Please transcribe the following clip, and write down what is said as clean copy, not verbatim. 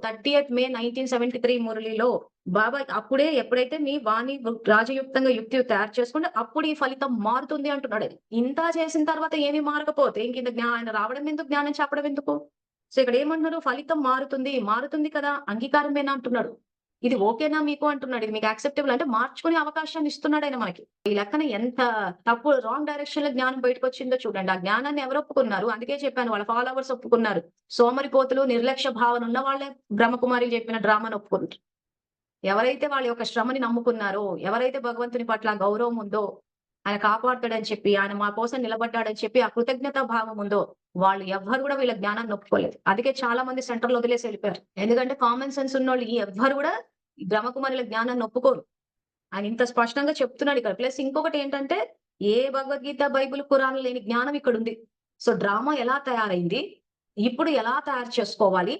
30th May 1973 మురళిలో బాబా అప్పుడే ఎప్పుడైతే మీ వాణి రాజయుక్తంగా యుక్తి తయారు చేసుకుంటే అప్పుడు ఈ ఫలితం మారుతుంది అంటున్నాడు. ఇంత చేసిన తర్వాత ఏమి మారకపోతే ఇంక ఆయన రావడం ఎందుకు, జ్ఞానం చెప్పడం ఎందుకు? సో ఇక్కడ ఏమంటున్నారు? ఫలితం మారుతుంది. మారుతుంది కదా! అంగీకారమేనా అంటున్నాడు. ఇది ఓకేనా మీకు అంటున్నాడు. ఇది మీకు యాక్సెప్టబుల్ అంటే మార్చుకునే అవకాశాన్ని ఇస్తున్నాడు ఆయన మనకి. ఈ లెక్కన ఎంత తప్పు రాంగ్ డైరెక్షన్ లో జ్ఞానం బయటకొచ్చిందో చూడండి. ఆ జ్ఞానాన్ని ఎవరు ఒప్పుకున్నారు? అందుకే చెప్పాను వాళ్ళ ఫాలోవర్స్ ఒప్పుకున్నారు. సోమరిపోతులు, నిర్లక్ష్య భావన ఉన్న వాళ్ళే బ్రహ్మకుమారి చెప్పిన డ్రామాను ఒప్పుకుంటారు. ఎవరైతే వాళ్ళ యొక్క శ్రమని నమ్ముకున్నారో, ఎవరైతే భగవంతుని పట్ల గౌరవం ఉందో, ఆయన కాపాడతాడని చెప్పి, ఆయన మా కోసం నిలబడ్డాడని చెప్పి, ఆ కృతజ్ఞతా భావం ఉందో, వాళ్ళు ఎవ్వరు గూడా వీళ్ళ జ్ఞానాన్ని ఒప్పుకోలేదు. అందుకే చాలా మంది సెంటర్‌లో వదిలేసి ఎళ్ళిపోయారు. ఎందుకంటే కామన్ సెన్స్ ఉన్నోళ్ళు ఎవ్వరు గూడా ఈ బ్రహ్మకుమారుల జ్ఞానాన్ని ఒప్పుకోరు. ఆయన ఇంత స్పష్టంగా చెప్తున్నాడు ఇక్కడ. ప్లస్ ఇంకొకటేంటంటే, ఏ భగవద్గీత, బైబిల్, ఖురాన్ లేని జ్ఞానం ఇక్కడుంది. సో, డ్రామా ఎలా తయారైంది? ఇప్పుడు ఎలా తయారు చేసుకోవాలి?